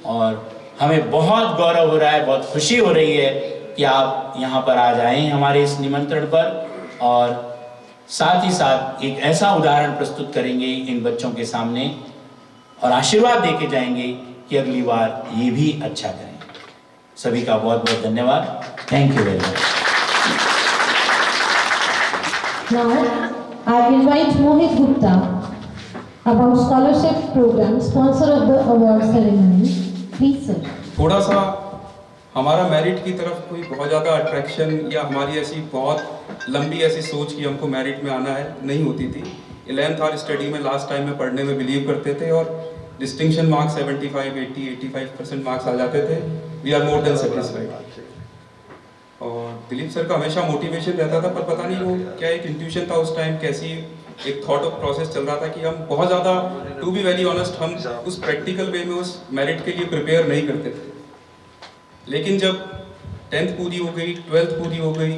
और हमें बहुत गौरव हो रहा है, बहुत खुशी हो रही है कि आप यहाँ पर आज आए हैं हमारे इस निमंत्रण पर। और साथ ही साथ एक ऐसा उदाहरण प्रस्तुत करेंगे इन बच्चों के सामने और आशीर्वाद देके जाएंगे कि अगली बार ये भी अच्छा करें। सभी का बहुत बहुत धन्यवाद। Thank you very much. Now, I invite Mohit Gupta about scholarship program, sponsor of the award ceremony. Please, sir. थोड़ा सा हमारा मेरिट की तरफ कोई बहुत ज़्यादा अट्रैक्शन या हमारी ऐसी बहुत लंबी ऐसी सोच कि हमको मेरिट में आना है नहीं होती थी। 11th और स्टडी में लास्ट टाइम में पढ़ने में बिलीव करते थे और डिस्टिंक्शन मार्क्स 75, 80, 85% मार्क्स आ जाते थे। We are more than satisfied. और दिलीप सर का हमेशा मोटिवेशन रहता था, पर पता नहीं वो क्या एक इंट्यूशन था उस टाइम, कैसी एक थॉट ऑफ प्रोसेस चल रहा था कि हम बहुत ज़्यादा, टू बी वेरी ऑनेस्ट, हम उस प्रैक्टिकल वे में उस मेरिट के लिए प्रिपेयर नहीं करते थे। लेकिन जब 10th पूरी हो गई, 12th पूरी हो गई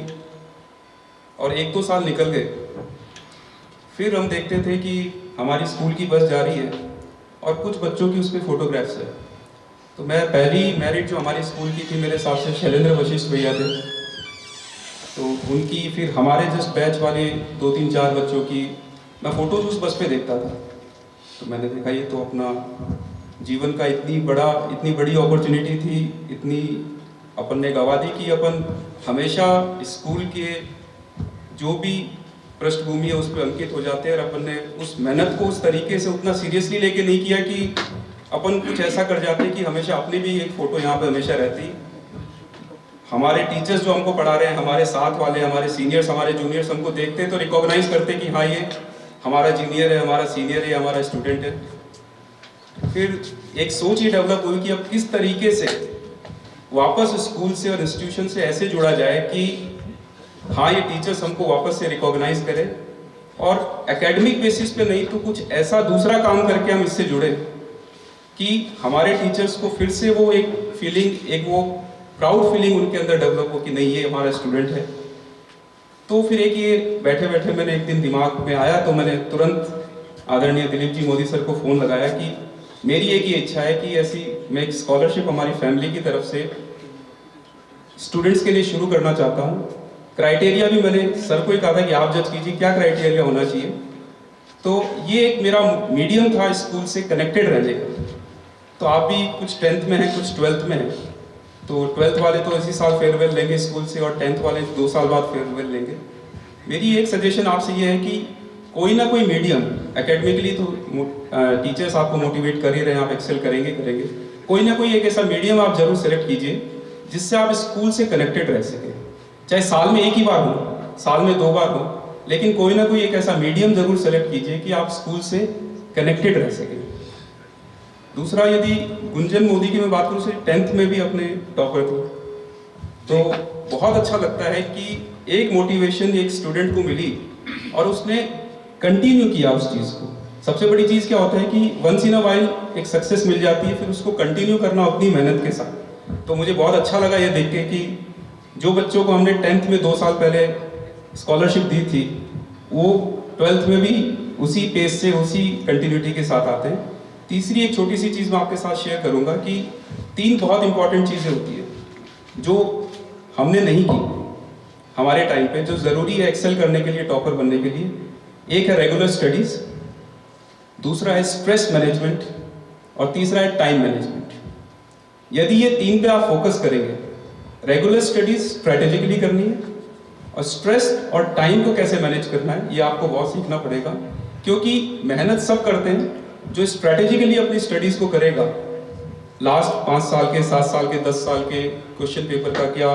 और 1-2 साल निकल गए, फिर हम देखते थे कि हमारी स्कूल की बस जा रही है और कुछ बच्चों की उसमें फोटोग्राफ्स है। तो मैं पहली मेरिट जो हमारी स्कूल की थी, मेरे हिसाब से शैलेंद्र वशिष्ठ भैया थे। तो उनकी, फिर हमारे जस्ट बैच वाले 2-3-4 बच्चों की मैं फ़ोटोज उस बस पे देखता था। तो मैंने देखा ये तो अपना जीवन का इतनी बड़ी अपॉर्चुनिटी थी, इतनी अपन ने गवा दी कि अपन हमेशा स्कूल के जो भी पृष्ठभूमि है उस पर अंकित हो जाते हैं। और अपन ने उस मेहनत को उस तरीके से उतना सीरियसली लेके नहीं किया कि अपन कुछ ऐसा कर जाते कि हमेशा अपनी भी एक फ़ोटो यहाँ पे हमेशा रहती। हमारे टीचर्स जो हमको पढ़ा रहे हैं, हमारे साथ वाले, हमारे सीनियर्स, हमारे जूनियर्स हमको देखते तो रिकॉग्नाइज करते कि हाँ ये हमारा जूनियर है, हमारा सीनियर है, हमारा स्टूडेंट है। फिर एक सोच ही डेवलप हुई कि अब किस तरीके से वापस स्कूल से और इंस्टीट्यूशन से ऐसे जुड़ा जाए कि हाँ ये टीचर्स हमको वापस से रिकॉग्नाइज करें और एकेडमिक बेसिस पे नहीं तो कुछ ऐसा दूसरा काम करके हम इससे जुड़े कि हमारे टीचर्स को फिर से वो एक फीलिंग, एक वो प्राउड फीलिंग उनके अंदर डेवलप हो कि नहीं ये हमारा स्टूडेंट है। तो फिर एक ये बैठे बैठे मैंने एक दिन दिमाग में आया, तो मैंने तुरंत आदरणीय दिलीप जी मोदी सर को फ़ोन लगाया कि मेरी एक ये इच्छा है कि ऐसी मैं एक स्कॉलरशिप हमारी फैमिली की तरफ से स्टूडेंट्स के लिए शुरू करना चाहता हूँ। क्राइटेरिया भी मैंने सर को ही कहा था कि आप जज कीजिए क्या क्राइटेरिया होना चाहिए। तो ये एक मेरा मीडियम था स्कूल से कनेक्टेड रहने का। तो आप भी कुछ 10th में हैं, कुछ 12th में हैं, तो 12th वाले तो इसी साल फेयरवेल लेंगे स्कूल से और 10th वाले 2 साल बाद फेयरवेल लेंगे। मेरी एक सजेशन आपसे ये है कि कोई ना कोई मीडियम, एकेडमिकली तो टीचर्स आपको मोटिवेट कर ही रहे हैं, आप एक्सेल करेंगे, कोई ना कोई एक ऐसा मीडियम आप जरूर सेलेक्ट कीजिए जिससे आप स्कूल से कनेक्टेड रह सकें। चाहे साल में एक ही बार हो, साल में 2 बार हो, लेकिन कोई ना कोई एक ऐसा मीडियम जरूर सेलेक्ट कीजिए कि आप स्कूल से कनेक्टेड रह सकें। दूसरा, यदि गुंजन मोदी की मैं बात करूँ, 10th में भी अपने टॉपर थे, तो बहुत अच्छा लगता है कि एक मोटिवेशन एक स्टूडेंट को मिली और उसने कंटिन्यू किया उस चीज़ को। सबसे बड़ी चीज़ क्या होता है कि वंस इन अ वाइल एक सक्सेस मिल जाती है, फिर उसको कंटिन्यू करना अपनी मेहनत के साथ। तो मुझे बहुत अच्छा लगा ये देख के कि जो बच्चों को हमने 10th में 2 साल पहले स्कॉलरशिप दी थी, वो 12th में भी उसी पेस से, उसी कंटिन्यूटी के साथ आते हैं। तीसरी एक छोटी सी चीज़ मैं आपके साथ शेयर करूंगा कि 3 बहुत इंपॉर्टेंट चीज़ें होती है जो हमने नहीं की हमारे टाइम पे, जो ज़रूरी है एक्सेल करने के लिए, टॉपर बनने के लिए। एक है रेगुलर स्टडीज़, दूसरा है स्ट्रेस मैनेजमेंट और तीसरा है टाइम मैनेजमेंट। यदि ये 3 पे आप फोकस करेंगे, रेगुलर स्टडीज़ स्ट्रेटेजिकली करनी है और स्ट्रेस और टाइम को कैसे मैनेज करना है ये आपको बहुत सीखना पड़ेगा, क्योंकि मेहनत सब करते हैं। जो स्ट्रेटेजिकली अपनी स्टडीज़ को करेगा, लास्ट 5 साल के, 7 साल के, 10 साल के क्वेश्चन पेपर का क्या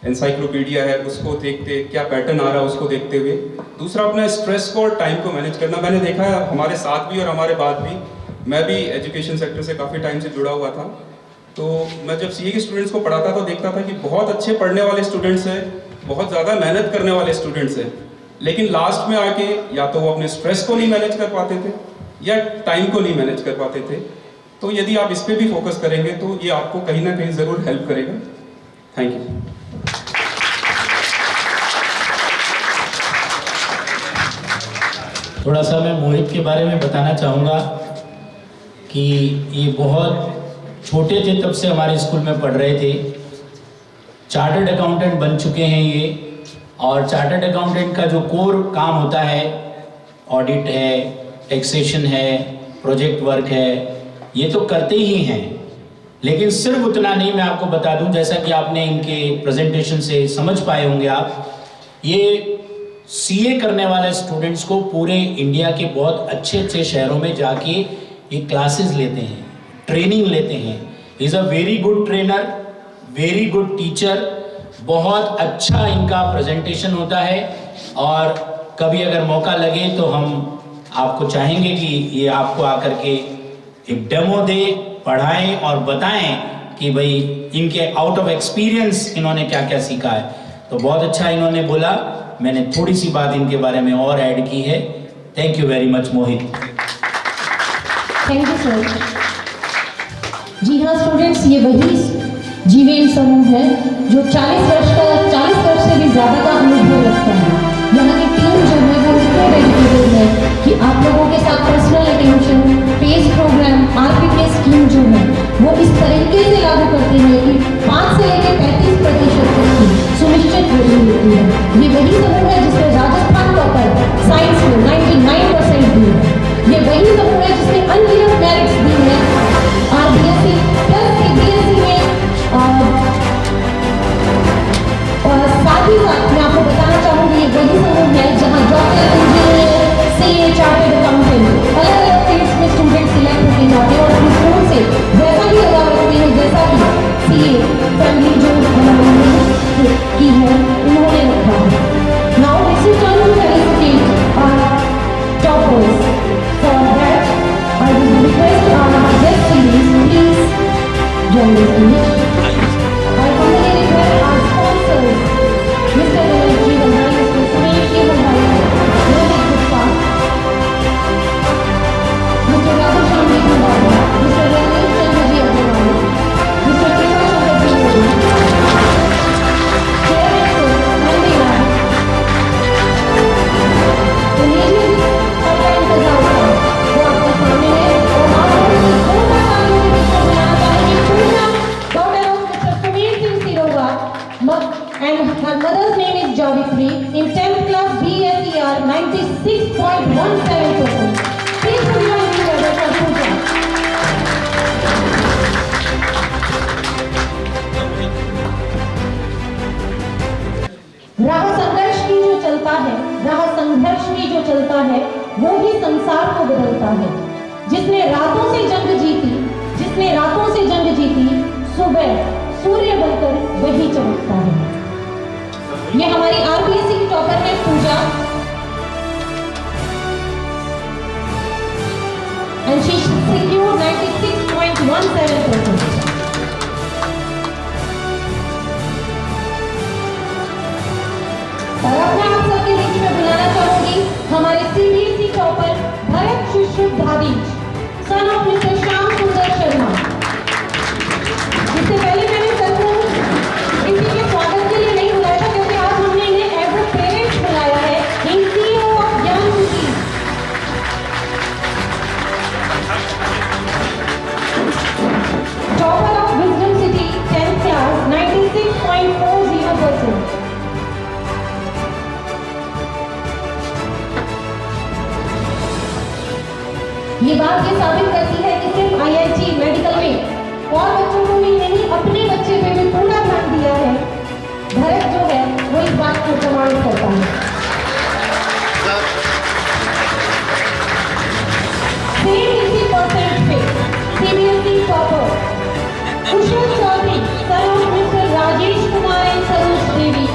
एनसाइक्लोपीडिया है उसको देखते, क्या पैटर्न आ रहा है उसको देखते हुए। दूसरा अपना स्ट्रेस को और टाइम को मैनेज करना। मैंने देखा है हमारे साथ भी और हमारे बाद भी, मैं भी एजुकेशन सेक्टर से काफ़ी टाइम से जुड़ा हुआ था, तो मैं जब सीए के स्टूडेंट्स को पढ़ाता था देखता था कि बहुत अच्छे पढ़ने वाले स्टूडेंट्स हैं, बहुत ज़्यादा मेहनत करने वाले स्टूडेंट्स हैं, लेकिन लास्ट में आके या तो वो अपने स्ट्रेस को नहीं मैनेज कर पाते थे या टाइम को नहीं मैनेज कर पाते थे। तो यदि आप इस पे भी फोकस करेंगे तो ये आपको कहीं ना कहीं ज़रूर हेल्प करेगा। Thank you. थोड़ा सा मैं मोहित के बारे में बताना चाहूँगा कि ये बहुत छोटे थे तब से हमारे स्कूल में पढ़ रहे थे। चार्टर्ड अकाउंटेंट बन चुके हैं ये, और चार्टर्ड अकाउंटेंट का जो कोर काम होता है, ऑडिट है, टैक्सेशन है, प्रोजेक्ट वर्क है, ये तो करते ही हैं। लेकिन सिर्फ उतना नहीं, मैं आपको बता दूं, जैसा कि आपने इनके प्रेजेंटेशन से समझ पाए होंगे आप, ये सीए करने वाले स्टूडेंट्स को पूरे इंडिया के बहुत अच्छे अच्छे शहरों में जाके ये क्लासेस लेते हैं, ट्रेनिंग लेते हैं। Is a very good trainer, very good teacher, बहुत अच्छा इनका प्रेजेंटेशन होता है। और कभी अगर मौका लगे तो हम आपको चाहेंगे कि ये आपको आकर के एक डेमो दे, पढ़ाएं और बताएं कि भाई इनके आउट ऑफ एक्सपीरियंस इन्होंने क्या क्या सीखा है। तो बहुत अच्छा इन्होंने बोला, मैंने थोड़ी सी बात इनके बारे में और ऐड की है। Thank you very much Mohit. Thank you sir. जी हाँ स्टूडेंट्स, ये वही जीवेल समूह है जो 40 वर्ष से भी ज़्यादा का अनुभव रखता है। यहाँ की टीम जो है वो इतना डेडिकेटेड है कि आप लोगों के साथ personal attention, pace programme, RPPS scheme जो है वो इस तरीके से लागू करते हैं कि 5 से लेकर 35% तक की सुनिश्चित वृद्धि होती है। ये वही समूह है जिसने राजस्थान टॉपर साइंस में 99% दी है। ये वही समूह है जिसने अनगिनत मेरिट्स दी है आरबीएससी प्लस सीबीएसई में। और साथ ही साथ मैं आपको बताना चाहूँगी, ये वही समूह है जहाँ doctor, engineer, CA, chartered accountant अलग अलग फील्ड्स में स्टूडेंट सिलेक्ट होते जाते हैं और अपने स्कूल से वैसा ही लगाव रखते हैं जैसा कि सीए फैमिली जो की है उन्होंने रखा है। Now it's time to felicitate our toppers. For that I would request our guest series please join the stage. I humbly request our sponsors, Mr. Ramesh Ji Bhandari, Mr. Suresh Ji Bhandari, Rohit Gupta, Mr. Radha Shyam Ji Bhandari, Mr. Ramesh Chandra Ji Agrawal, Mr. Krishna Shankar Ji Bhandari, Chairman Nandi Ram, तो लीजिए सबका इंतजार था वो आपके सामने है। और आप लोग छोटा सा इंट्रोडक्शन बनाना चाहेंगे पूरा daughter of Mr. Sumeer Singh Siroga, and her mother's name is Javitri, in 10th class BSER 96.17%. Please put your hands together for Pooja. राह संघर्ष की जो चलता है, राह संघर्ष की जो चलता है वो ही संसार को बदलता है। जिसने रातों से जंग जीती, जिसने रातों से जंग जीती, सुबह सूर्य बनकर वही चमकता है। ये हमारी आरबीएससी की टॉपर है पूजा, and she secured 96.17%. और अब मैं आप सबके बीच में बुलाना चाहूंगी हमारे सीबीएसई टॉपर भरत शिशु भादीज, सन ऑफ मिस्टर श्याम सुंदर शर्मा। इससे पहले मैंने सर को इनके स्वागत के लिए नहीं बुलाया था क्योंकि आज हमने इन्हें एज अ पेरेंट्स बुलाया है इन सीईओ ऑफ ज्ञान सिटी। ये बात ये साबित करती है कि सिर्फ आईआईटी मेडिकल में और बच्चों को ही नहीं, अपने बच्चे पे भी पूरा ध्यान दिया है। भरत जो है वो इस बात को प्रमाणित करता है। सेम इसी परसेंट पे CBSE topper Kushal Chaudhary, son of Mr. Rajesh Kumar and Saroj Devi,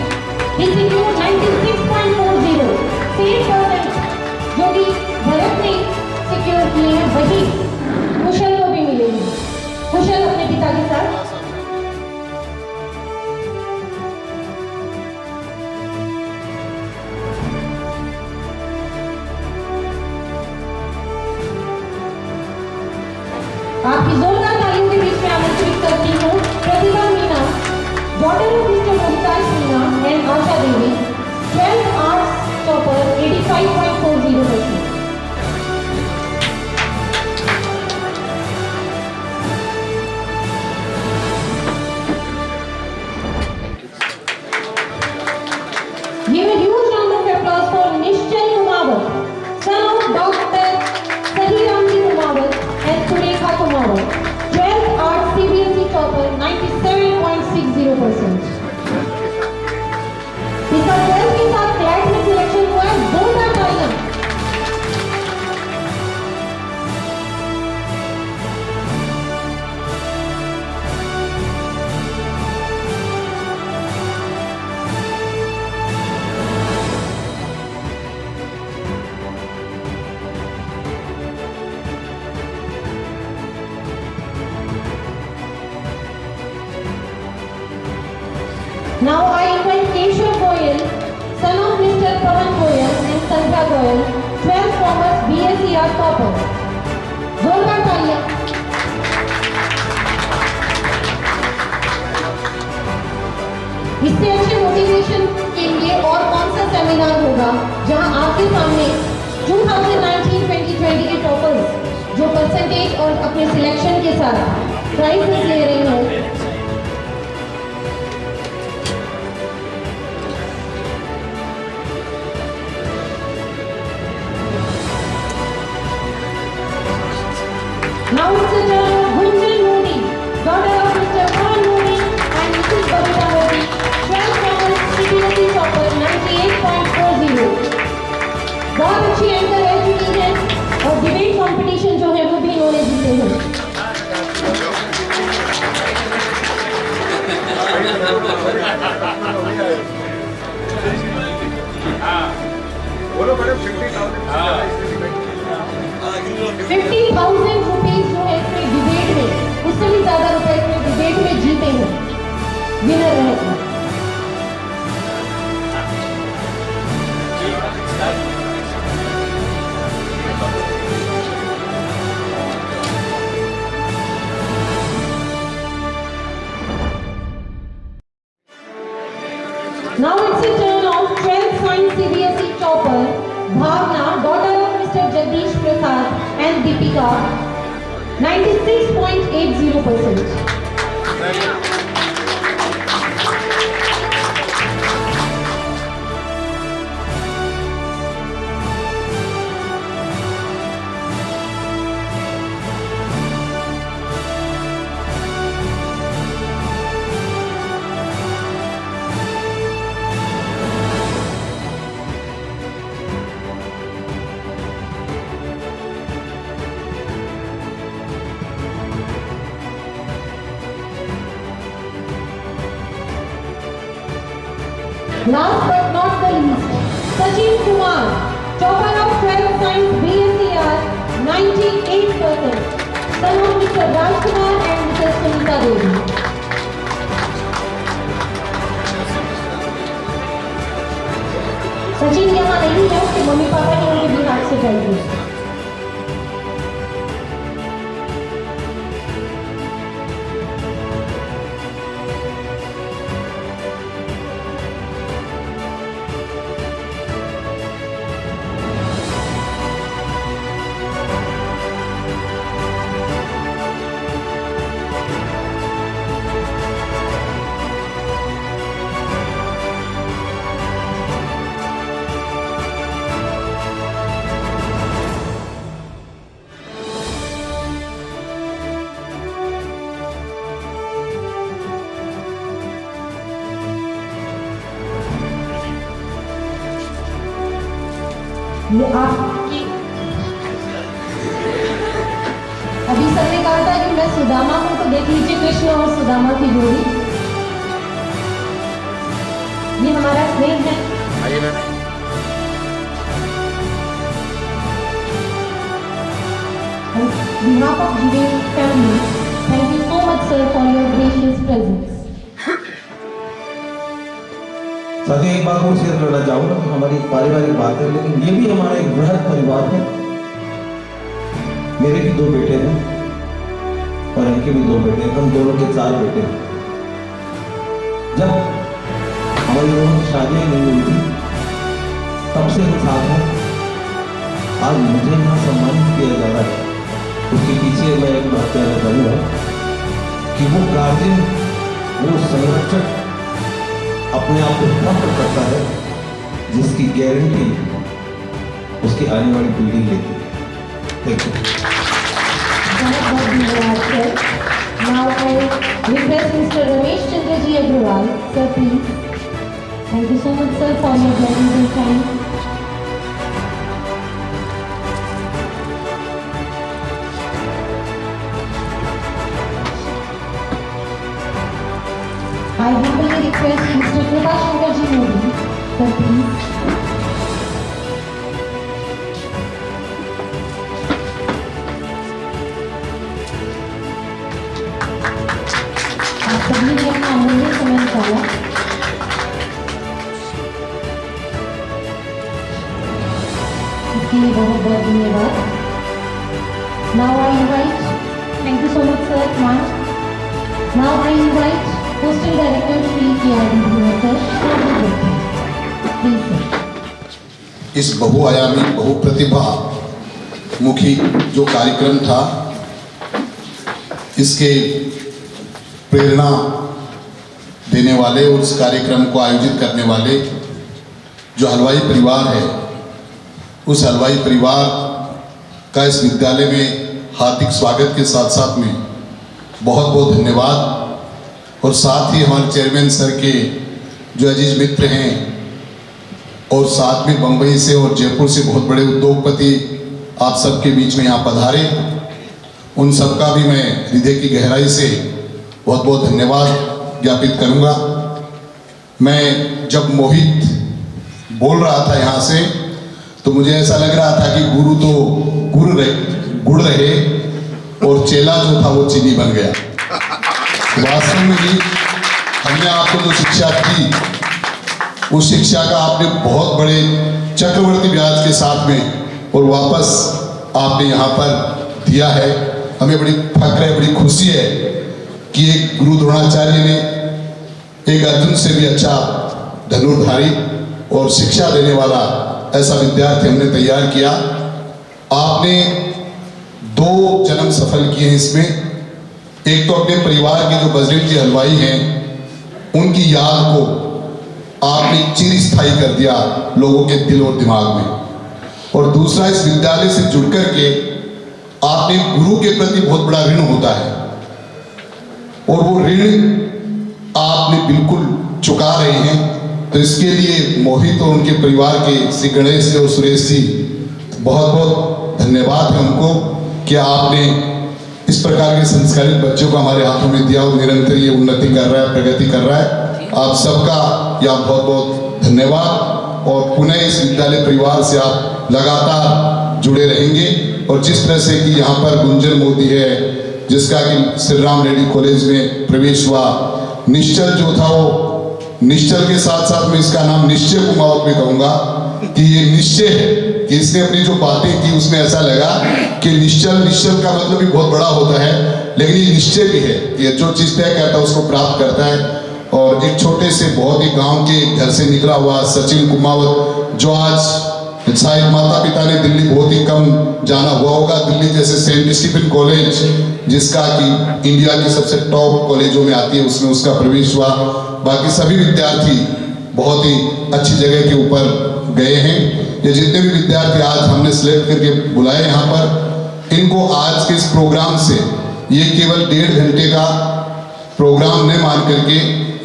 he secured 96.40, same percent जो भी भरत ने सिक्योर किए हैं वही कुशल को भी मिलेंगे। कुशल अपने पिता के साथ आपकी जोरदार तालियों के बीच में आमंत्रित करती हूँ Pratibha Meena, daughter of mister Mumtaz Meena and Asha Devi, 12th arts topper 85.40%। Give a huge round of applause for Nishchal Kumawat, son of Dr. Sahiramji Kumawat and Surekha Kumawat, 12th Arts CBSE topper 97.60%। इसका 12th के साथ क्लैट में सिलेक्शन हुआ है, जोरदार तालियां। Now I invite Keshav Goyal, son of Mr. Pawan Goyal and Sandhya Goyal, 12th Commerce BSc Art topper। जोरदार तालियां। इससे अच्छे मोटिवेशन के लिए और कौन सा सेमिनार होगा जहां आपके सामने 2019-2020 के टॉपर्स जो परसेंटेज और अपने सिलेक्शन के साथ प्राइज ले रहे हैं। Now it's the turn of Gunjan Modi, daughter of Mr. Pawan Modi and Mrs. Babita Modi, 12th Commerce CBSE topper 98.40। बहुत अच्छी एंकर रह चुकी है और डिबेट कंपटीशन जो है वो भी इन्होंने जीते हैं। बोलो मैडम 50,000 50,000 रुपीज जो है इसमें डिबेट में, उससे भी ज्यादा रुपए इसमें डिबेट में जीते हैं, विनर रहे हैं। Now it's the turn of 12th Science CBSE topper Bhavna, daughter of Mr. Jagdish Prasad and Deepika, 96.80%। Last but not the least, Sachin Kumar, topper of 12th Science BSc 98%, son of Mr. Rajkumar and Mrs. Sunita Devi। Sachin यहाँ नहीं है, उसके mummy papa ने उनके बिहार से चाहिए। ये आपकी अभी सर ने कहा था कि मैं सुदामा हूं, तो देख लीजिए कृष्ण और सुदामा की जोड़ी। ये हमारा स्नेह है। आइए ma'am. On behalf of Jiven family, thank you so much sir for your gracious presence. साथी एक बात और शेयर करना चाहूँगा, हमारी पारिवारिक बात है लेकिन ये भी हमारा एक बृहद परिवार है। मेरे भी 2 बेटे हैं और इनके भी 2 बेटे हैं, हम दोनों के 4 बेटे हैं। जब हमारी दोनों की शादियाँ नहीं हुई थी तब से हम साथ हैं। आज मुझे यहाँ सम्मानित किया जा रहा है, उसके पीछे मैं एक बात कहना चाहूँगा कि वो गार्जियन, वो संरक्षक अपने आप को फख्र करता है जिसकी गारंटी उसकी आने वाली पीढ़ी लेती है। Thank you. बहुत धन्यवाद sir. Now I request Mr. Ramesh Chandra Ji Agrawal, sir please. Thank you so much sir for your valuable time. I humbly request Mr. Kripa Shankar Ji Modi, sir please. आप सभी ने अपना अमूल्य समय निकाला। इसके लिए बहुत बहुत धन्यवाद। Now I invite, thank you so much sir, ma'am. Now I invite Postal Director Shri K.R.D. Bhuvankar, please sir. इस बहुआयामी बहुप्रतिभा मुखी जो कार्यक्रम था, इसके प्रेरणा देने वाले और इस कार्यक्रम को आयोजित करने वाले जो हलवाई परिवार है, उस हलवाई परिवार का इस विद्यालय में हार्दिक स्वागत के साथ साथ में बहुत बहुत धन्यवाद। और साथ ही हमारे चेयरमैन सर के जो अजीज मित्र हैं और साथ में बम्बई से और जयपुर से बहुत बड़े उद्योगपति आप सबके बीच में यहाँ पधारे, उन सबका भी मैं हृदय की गहराई से बहुत बहुत धन्यवाद ज्ञापित करूँगा। मैं जब मोहित बोल रहा था यहाँ से तो मुझे ऐसा लग रहा था कि गुरु तो गुड़ रहे और चेला जो था वो चीनी बन गया। वास्तव में भी हमने आपको जो शिक्षा दी, उस शिक्षा का आपने बहुत बड़े चक्रवर्ती ब्याज के साथ में और वापस आपने यहाँ पर दिया है। हमें बड़ी फक्र है, बड़ी खुशी है कि एक गुरु द्रोणाचार्य ने एक अर्जुन से भी अच्छा धनुर्धारी और शिक्षा देने वाला ऐसा विद्यार्थी हमने तैयार किया। आपने 2 जन्म सफल किए हैं इसमें। एक तो अपने परिवार के जो बजरंग जी हलवाई हैं, उनकी याद को आपने चिरस्थायी कर दिया लोगों के दिल और दिमाग में, और दूसरा इस विद्यालय से जुड़कर के आपने गुरु के प्रति बहुत बड़ा ऋण होता है और वो ऋण आपने बिल्कुल चुका रहे हैं। तो इसके लिए मोहित और उनके परिवार के श्री गणेश जी और सुरेश जी बहुत बहुत धन्यवाद है उनको कि आपने इस प्रकार के संस्कारित बच्चों को हमारे हाथों में दिया और निरंतर ये उन्नति कर रहा है, प्रगति कर रहा है। आप सबका यह बहुत बहुत धन्यवाद और पुनः इस विद्यालय परिवार से आप लगातार जुड़े रहेंगे। और जिस तरह से कि यहाँ पर गुंजन मोदी है जिसका कि श्री राम रेड्डी कॉलेज में प्रवेश हुआ, निश्चल जो था वो निश्चल के साथ साथ में इसका नाम निश्चय कुमावत भी कहूँगा कि ये निश्चय है कि इसने अपनी जो बातें की उसमें ऐसा लगा कि निश्चल का मतलब भी बहुत बड़ा होता है, लेकिन ये निश्चय भी है कि जो चीज़ तय करता है उसको प्राप्त करता है। और एक छोटे से बहुत ही गांव के घर से निकला हुआ सचिन कुमावत, जो आज शायद माता पिता ने दिल्ली बहुत ही कम जाना हुआ होगा, दिल्ली जैसे सेंट स्टीफन कॉलेज जिसका कि इंडिया की सबसे टॉप कॉलेजों में आती है, उसमें उसका प्रवेश हुआ। बाकी सभी विद्यार्थी बहुत ही अच्छी जगह के ऊपर गए हैं। ये जितने भी विद्यार्थी आज हमने सिलेक्ट करके बुलाए यहाँ पर, इनको आज के इस प्रोग्राम से ये केवल 1.5 घंटे का प्रोग्राम न मान करके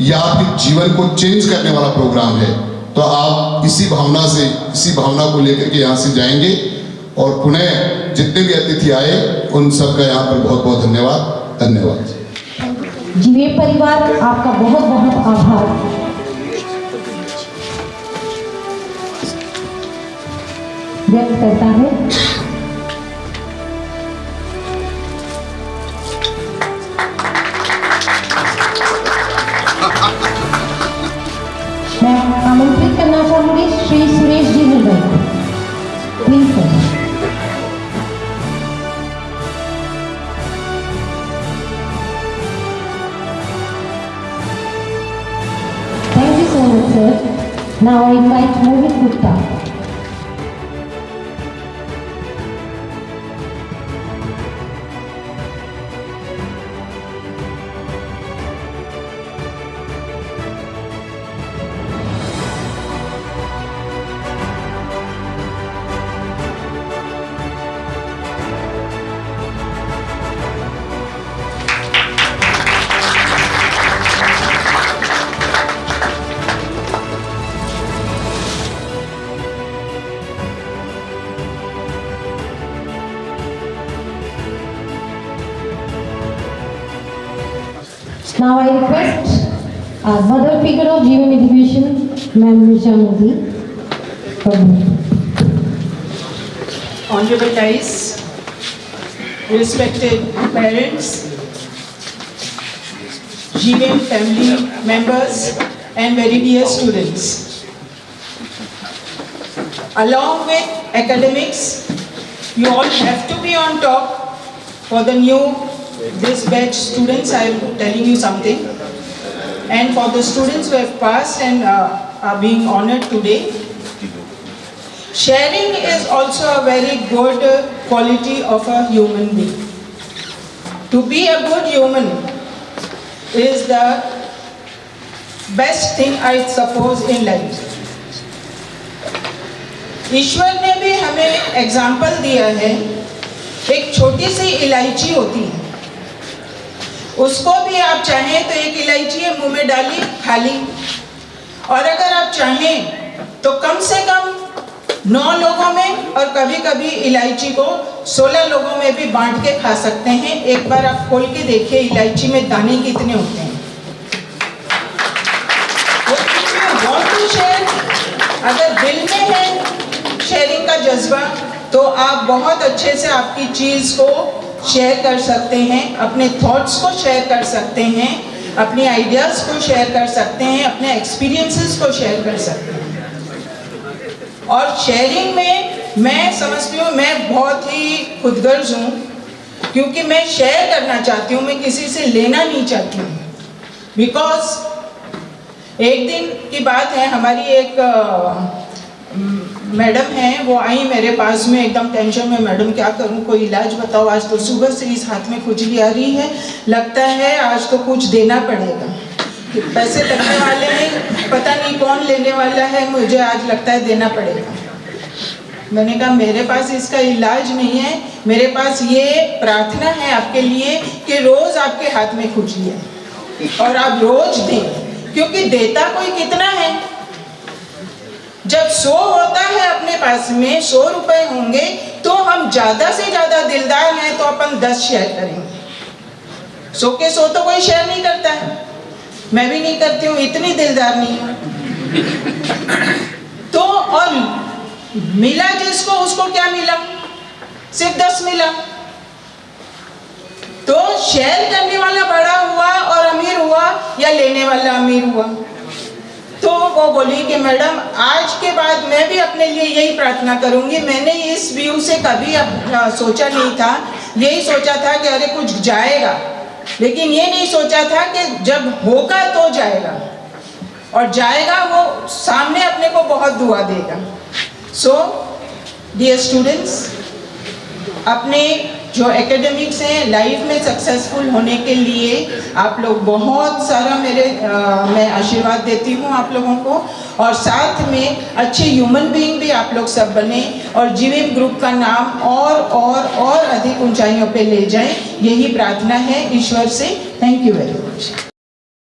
ये आपके जीवन को चेंज करने वाला प्रोग्राम है। तो आप इसी भावना से, इसी भावना को लेकर के यहाँ से जाएंगे। और पुनः जितने भी अतिथि आए उन सबका यहाँ पर बहुत बहुत धन्यवाद। धन्यवाद। जीवेम परिवार आपका बहुत बहुत आभार। व्यक्त करता है। मैं आमंत्रित करना चाहूंगी श्री सुरेश जी निर्भय को। Please sir. Thank you so much, sir. Now I invite Mohit Gupta. Now I request our mother figure of GVM Education, Ma'am Nisha Modi. Honorable guys, respected parents, GVM family members and very dear students. Along with academics, you all have to be on top for the this batch students. I am telling you something. And for the students who have passed and are being honored today, sharing is also a very good quality of a human being. To be a good human is the best thing, I suppose, in life. ईश्वर ने भी हमें example दिया है। एक छोटी सी इलायची होती है, उसको भी आप चाहें तो एक इलायची है मुंह में डाली खा ली, और अगर आप चाहें तो कम से कम 9 लोगों में और कभी कभी इलायची को 16 लोगों में भी बांट के खा सकते हैं। एक बार आप खोल के देखिए इलायची में दाने कितने होते हैं। अगर दिल में है शेयरिंग का जज्बा तो आप बहुत अच्छे से आपकी चीज़ को शेयर कर सकते हैं, अपने थॉट्स को शेयर कर सकते हैं, अपनी आइडियाज़ को शेयर कर सकते हैं, अपने एक्सपीरियंसेस को शेयर कर सकते हैं। और शेयरिंग में मैं समझती हूँ, मैं बहुत ही खुदगर्ज हूँ, क्योंकि मैं शेयर करना चाहती हूँ, मैं किसी से लेना नहीं चाहती हूँ। बिकॉज एक दिन की बात है, हमारी एक मैडम हैं, वो आई मेरे पास में एकदम टेंशन में, मैडम क्या करूं, कोई इलाज बताओ, आज तो सुबह से इस हाथ में खुजली आ रही है, लगता है आज तो कुछ देना पड़ेगा, पैसे लगने वाले हैं, पता नहीं कौन लेने वाला है, मुझे आज लगता है देना पड़ेगा। मैंने कहा मेरे पास इसका इलाज नहीं है, मेरे पास ये प्रार्थना है आपके लिए कि रोज़ आपके हाथ में खुजली है और आप रोज़ दें, क्योंकि देता कोई कितना है। जब 100 होता है अपने पास में, 100 रुपए होंगे, तो हम ज़्यादा से ज़्यादा दिलदार हैं तो अपन 10 शेयर करेंगे। 100 के 100 तो कोई शेयर नहीं करता है, मैं भी नहीं करती हूँ, इतनी दिलदार नहीं हूँ। तो और मिला जिसको, उसको क्या मिला, सिर्फ 10 मिला। तो शेयर करने वाला बड़ा हुआ और अमीर हुआ या लेने वाला अमीर हुआ। तो वो बोली कि मैडम आज के बाद मैं भी अपने लिए यही प्रार्थना करूंगी। मैंने इस व्यू से कभी सोचा नहीं था, यही सोचा था कि अरे कुछ जाएगा, लेकिन ये नहीं सोचा था कि जब होगा तो जाएगा, और जाएगा वो सामने अपने को बहुत दुआ देगा। सो डियर स्टूडेंट्स, अपने जो एकेडमिक्स हैं लाइफ में सक्सेसफुल होने के लिए आप लोग बहुत सारा मैं आशीर्वाद देती हूँ आप लोगों को, और साथ में अच्छे ह्यूमन बीइंग भी आप लोग सब बने और जीवीएम ग्रुप का नाम और अधिक ऊंचाइयों पे ले जाएं, यही प्रार्थना है ईश्वर से। Thank you very much.